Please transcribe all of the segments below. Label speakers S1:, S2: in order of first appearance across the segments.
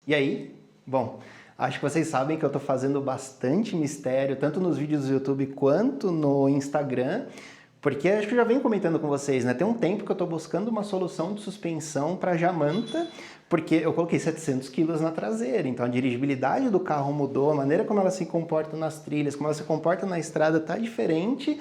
S1: E aí? Bom, acho que vocês sabem que eu estou fazendo bastante mistério, tanto nos vídeos do YouTube quanto no Instagram, porque acho que eu já venho comentando com vocês, né? Tem um tempo que eu estou buscando uma solução de suspensão para Jamanta, porque eu coloquei 700 quilos na traseira, então a dirigibilidade do carro mudou, a maneira como ela se comporta nas trilhas, como ela se comporta na estrada está diferente,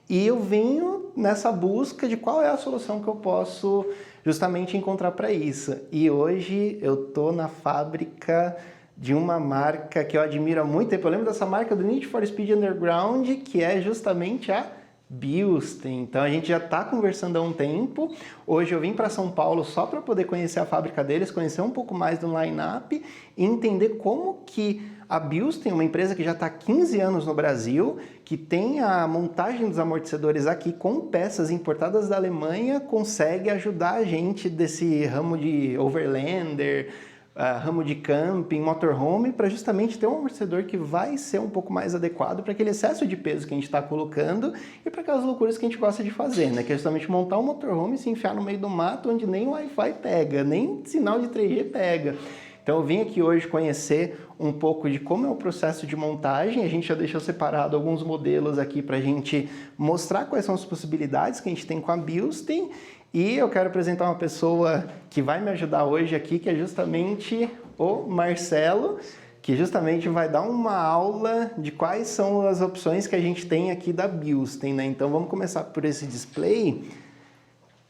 S1: e eu venho nessa busca de qual é a solução que eu posso justamente encontrar para isso. E hoje eu tô na fábrica de uma marca que eu admiro há muito tempo. Eu lembro dessa marca do Need for Speed Underground, que é justamente a Bilstein. Então a gente já está conversando há um tempo. Hoje eu vim para São Paulo só para poder conhecer a fábrica deles, conhecer um pouco mais do line-up e entender como que a Bilstein, uma empresa que já está há 15 anos no Brasil, que tem a montagem dos amortecedores aqui com peças importadas da Alemanha, consegue ajudar a gente desse ramo de overlander, ramo de camping, motorhome, para justamente ter um amortecedor que vai ser um pouco mais adequado para aquele excesso de peso que a gente está colocando e para aquelas loucuras que a gente gosta de fazer, né? Que é justamente montar um motorhome e se enfiar no meio do mato onde nem Wi-Fi pega, nem sinal de 3G pega. Então eu vim aqui hoje conhecer um pouco de como é o processo de montagem. A gente já deixou separado alguns modelos aqui para a gente mostrar quais são as possibilidades que a gente tem com a Bilstein. E eu quero apresentar uma pessoa que vai me ajudar hoje aqui, que é justamente o Marcelo, que justamente vai dar uma aula de quais são as opções que a gente tem aqui da Bilstein, né? Então vamos começar por esse display,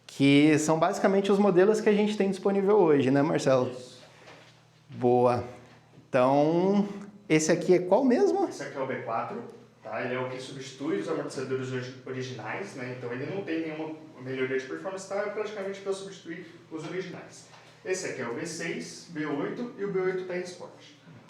S1: que são basicamente os modelos que a gente tem disponível hoje, né, Marcelo?
S2: Isso.
S1: Boa. Então, esse aqui é qual mesmo?
S2: Esse aqui é o B4, tá? Ele é o que substitui os amortecedores originais, né? Então ele não tem nenhuma melhoria de performance, tá? É praticamente para substituir os originais. Esse aqui é o B6, B8 e o B8 TR Sport.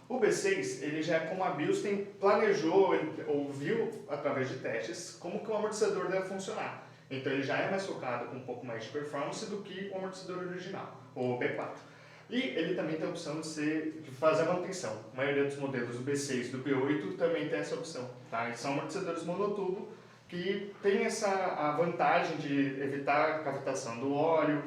S2: O B6, ele já é como a Bilstein planejou, ou viu através de testes, como que o amortecedor deve funcionar. Então ele já é mais focado com um pouco mais de performance do que o amortecedor original, o B4. E ele também tem a opção de fazer a manutenção. A maioria dos modelos do B6 e do B8 também tem essa opção. Tá? E são amortecedores monotubo que tem a vantagem de evitar a cavitação do óleo,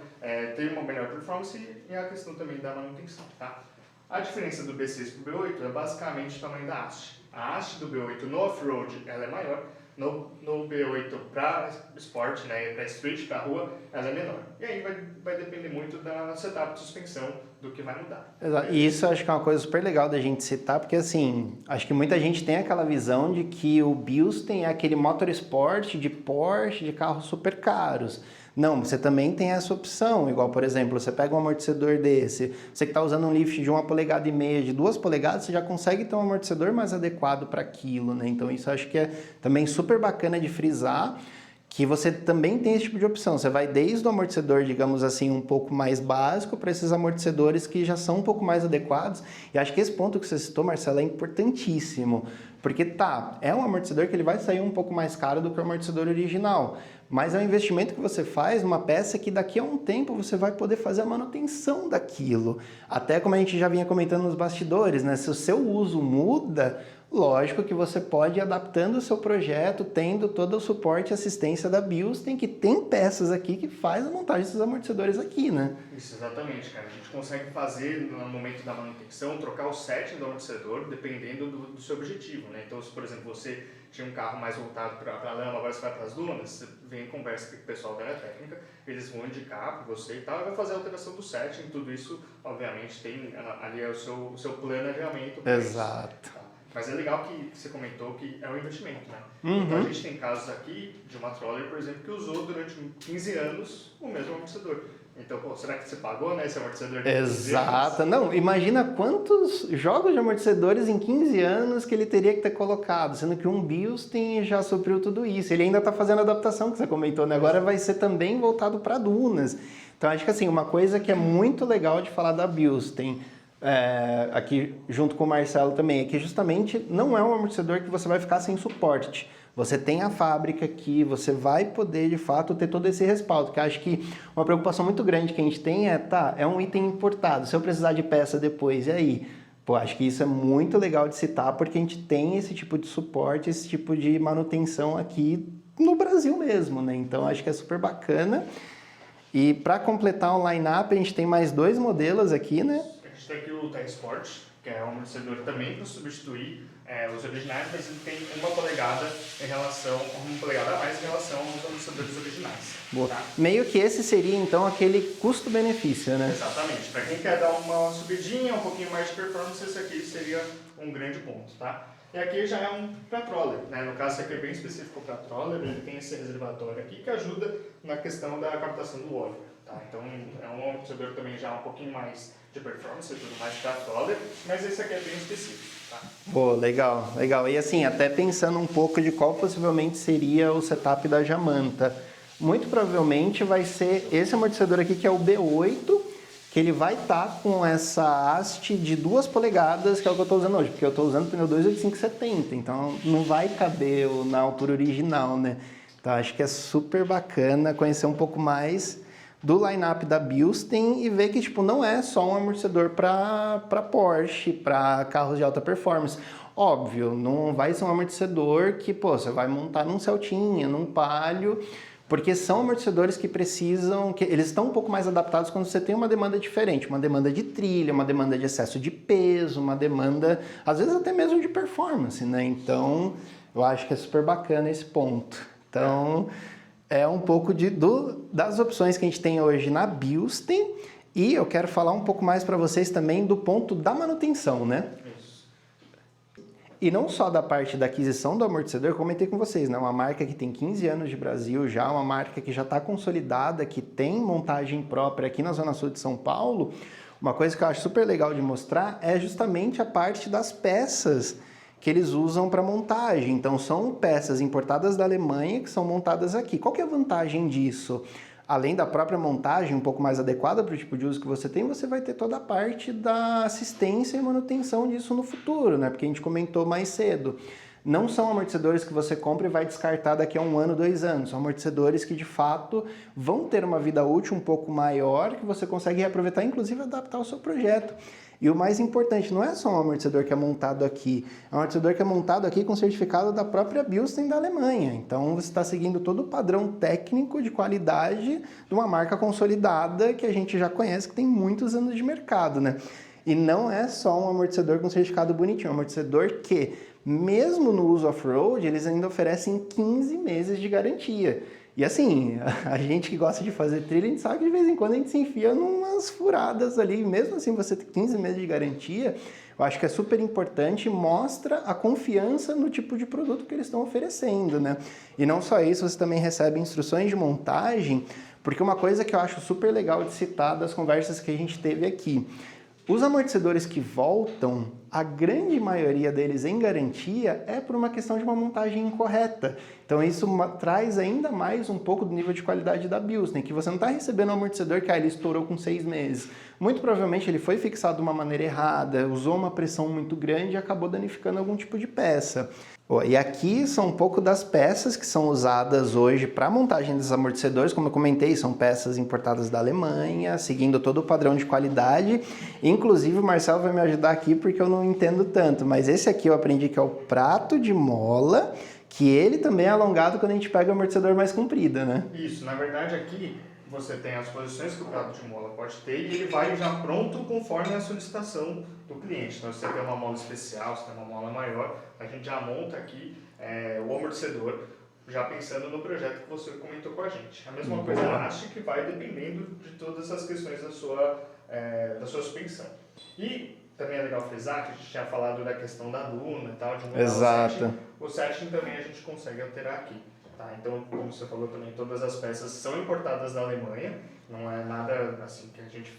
S2: ter uma melhor performance e a questão também da manutenção. Tá? A diferença do B6 para o B8 é basicamente o tamanho da haste. A haste do B8 no off-road ela é maior, no B8 para esporte, né, para street, para rua, ela é menor. E aí vai depender muito da setup de suspensão, do que vai mudar.
S1: Exato. E isso eu acho que é uma coisa super legal da gente citar, porque assim, acho que muita gente tem aquela visão de que o Bilstein é aquele motorsport de Porsche, de carros super caros. Não, você também tem essa opção, igual, por exemplo, você pega um amortecedor desse, você que está usando um lift de 1,5 polegadas, de 2 polegadas, você já consegue ter um amortecedor mais adequado para aquilo, né? Então isso eu acho que é também super bacana de frisar, que você também tem esse tipo de opção. Você vai desde o amortecedor, digamos assim, um pouco mais básico para esses amortecedores que já são um pouco mais adequados. E acho que esse ponto que você citou, Marcelo, é importantíssimo. Porque é um amortecedor que ele vai sair um pouco mais caro do que o amortecedor original. Mas é um investimento que você faz numa peça que daqui a um tempo você vai poder fazer a manutenção daquilo. Até como a gente já vinha comentando nos bastidores, né? Se o seu uso muda, lógico que você pode ir adaptando o seu projeto, tendo todo o suporte e assistência da Bilstein, que tem peças aqui que faz a montagem desses amortecedores aqui, né?
S2: Isso, exatamente, cara. A gente consegue fazer, no momento da manutenção, trocar o setting do amortecedor dependendo do seu objetivo, né? Então, se, por exemplo, você tinha um carro mais voltado para a lama, agora você vai para as dunas, você vem em conversa com o pessoal da área técnica, eles vão indicar para você e tal, e vai fazer a alteração do setting, tudo isso, obviamente, tem ali o seu planejamento.
S1: Exato.
S2: Tá? Mas é legal que você comentou que é um investimento, né?
S1: Uhum.
S2: Então a gente tem casos aqui de uma troller, por exemplo, que usou durante 15 anos o mesmo amortecedor. Então, pô, será que você pagou, né, esse amortecedor de 15 anos?
S1: Exato. Não, imagina quantos jogos de amortecedores em 15 anos que ele teria que ter colocado, sendo que um Bilstein já supriu tudo isso. Ele ainda está fazendo a adaptação que você comentou, né? Agora vai ser também voltado para dunas. Então, acho que assim, uma coisa que é muito legal de falar da Bilstein, aqui junto com o Marcelo também, é que justamente não é um amortecedor que você vai ficar sem suporte. Você tem a fábrica aqui, você vai poder de fato ter todo esse respaldo, que acho que uma preocupação muito grande que a gente tem é um item importado, se eu precisar de peça depois, e aí? Pô, acho que isso é muito legal de citar, porque a gente tem esse tipo de suporte, esse tipo de manutenção aqui no Brasil mesmo, né? Então acho que é super bacana. E para completar o line-up, a gente tem mais 2 modelos aqui, né?
S2: A gente tem aqui o T-Sport, que é um amortecedor também para substituir os originais, mas ele tem 1 polegada a mais em relação aos amortecedores originais.
S1: Boa.
S2: Tá?
S1: Meio que esse seria então aquele custo-benefício, né?
S2: Exatamente. Para quem quer dar uma subidinha, um pouquinho mais de performance, esse aqui seria um grande ponto, tá? E aqui já é um para troller, né? No caso, esse aqui é bem específico para troller, ele tem esse reservatório aqui que ajuda na questão da captação do óleo, tá? Então é um amortecedor também já um pouquinho mais de performance e tudo mais para troller, mas esse aqui é bem específico, tá?
S1: Pô, legal, legal. E assim, até pensando um pouco de qual possivelmente seria o setup da Jamanta. Muito provavelmente vai ser esse amortecedor aqui que é o B8, que ele vai estar com essa haste de 2 polegadas, que é o que eu estou usando hoje, porque eu estou usando o pneu 28570, então não vai caber na altura original, né? Então acho que é super bacana conhecer um pouco mais do line-up da Bilstein e ver que tipo, não é só um amortecedor para Porsche, para carros de alta performance. Óbvio, não vai ser um amortecedor que pô, você vai montar num Celtinha, num Palio, porque são amortecedores que precisam, que eles estão um pouco mais adaptados quando você tem uma demanda diferente, uma demanda de trilha, uma demanda de excesso de peso, uma demanda, às vezes até mesmo de performance, né? Então, eu acho que é super bacana esse ponto. Então, é um pouco das opções que a gente tem hoje na Bilstein e eu quero falar um pouco mais para vocês também do ponto da manutenção, né? E não só da parte da aquisição do amortecedor, eu comentei com vocês, né? Uma marca que tem 15 anos de Brasil já, uma marca que já está consolidada, que tem montagem própria aqui na Zona Sul de São Paulo. Uma coisa que eu acho super legal de mostrar é justamente a parte das peças que eles usam para montagem. Então são peças importadas da Alemanha que são montadas aqui. Qual que é a vantagem disso? Além da própria montagem um pouco mais adequada para o tipo de uso que você tem, você vai ter toda a parte da assistência e manutenção disso no futuro, né? Porque a gente comentou mais cedo. Não são amortecedores que você compra e vai descartar daqui a 1 ano, 2 anos. São amortecedores que, de fato, vão ter uma vida útil um pouco maior, que você consegue reaproveitar, inclusive adaptar ao seu projeto. E o mais importante, não é só um amortecedor que é montado aqui, é um amortecedor que é montado aqui com certificado da própria Bilstein da Alemanha. Então você está seguindo todo o padrão técnico de qualidade de uma marca consolidada que a gente já conhece, que tem muitos anos de mercado, né? E não é só um amortecedor com certificado bonitinho, é um amortecedor que, mesmo no uso off-road, eles ainda oferecem 15 meses de garantia. E assim, a gente que gosta de fazer trilha, a gente sabe que de vez em quando a gente se enfia numas furadas ali, mesmo assim você ter 15 meses de garantia, eu acho que é super importante, mostra a confiança no tipo de produto que eles estão oferecendo, né? E não só isso, você também recebe instruções de montagem, porque uma coisa que eu acho super legal de citar das conversas que a gente teve aqui, os amortecedores que voltam, a grande maioria deles em garantia é por uma questão de uma montagem incorreta. Então isso traz ainda mais um pouco do nível de qualidade da Bilstein, que você não está recebendo um amortecedor que ele estourou com 6 meses. Muito provavelmente ele foi fixado de uma maneira errada, usou uma pressão muito grande e acabou danificando algum tipo de peça. E aqui são um pouco das peças que são usadas hoje para a montagem desses amortecedores. Como eu comentei, são peças importadas da Alemanha, seguindo todo o padrão de qualidade. Inclusive o Marcelo vai me ajudar aqui porque eu não entendo tanto, mas esse aqui eu aprendi que é o prato de mola, que ele também é alongado quando a gente pega o amortecedor mais comprido, né?
S2: Isso, na verdade aqui você tem as posições que o prato de mola pode ter e ele vai já pronto conforme a solicitação do cliente. Então, se você tem uma mola especial, se tem uma mola maior, a gente já monta aqui o amortecedor, já pensando no projeto que você comentou com a gente. A mesma coisa a haste, que vai dependendo de todas essas questões da sua suspensão. E também é legal frisar que a gente tinha falado da questão da luna e tal, de mudar
S1: Exato.
S2: o setting também a gente consegue alterar aqui. Tá, então, como você falou também, todas as peças são importadas da Alemanha, não é nada assim que a gente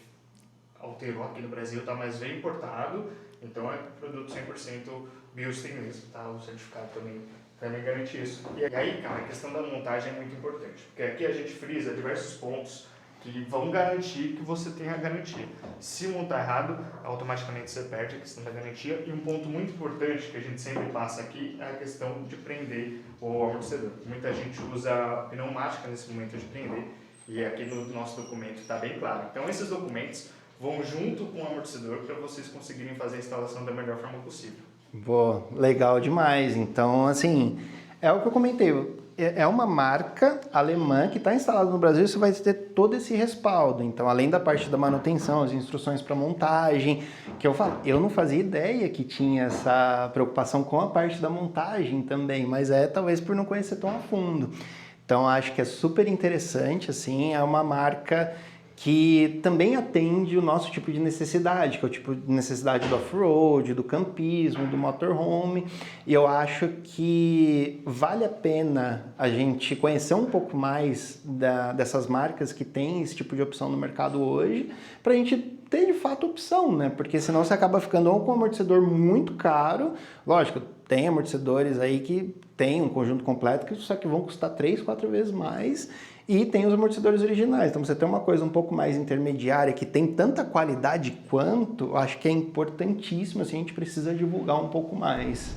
S2: alterou aqui no Brasil, tá, mas vem importado, então é produto 100% Bilstein mesmo, tá? O certificado também garante isso. E aí, cara, a questão da montagem é muito importante, porque aqui a gente frisa diversos pontos que vão garantir que você tenha a garantia. Se montar errado, automaticamente você perde a questão da garantia. E um ponto muito importante que a gente sempre passa aqui é a questão de prender o amortecedor. Muita gente usa pneumática nesse momento de prender, e aqui no nosso documento está bem claro. Então esses documentos vão junto com o amortecedor para vocês conseguirem fazer a instalação da melhor forma possível.
S1: Pô, legal demais. Então, assim, é o que eu comentei. é uma marca alemã que está instalada no Brasil, você vai ter todo esse respaldo. Então, além da parte da manutenção, as instruções para montagem, que eu falo, eu não fazia ideia que tinha essa preocupação com a parte da montagem também, mas talvez por não conhecer tão a fundo. Então, acho que é super interessante, assim, é uma marca que também atende o nosso tipo de necessidade, que é o tipo de necessidade do off-road, do campismo, do motorhome. E eu acho que vale a pena a gente conhecer um pouco mais dessas marcas que têm esse tipo de opção no mercado hoje, para a gente ter de fato opção, né? Porque senão você acaba ficando ou com um amortecedor muito caro, lógico, tem amortecedores aí que tem um conjunto completo, que só que vão custar 3, 4 vezes mais, e tem os amortecedores originais. Então, você tem uma coisa um pouco mais intermediária, que tem tanta qualidade quanto, eu acho que é importantíssimo, assim, a gente precisa divulgar um pouco mais.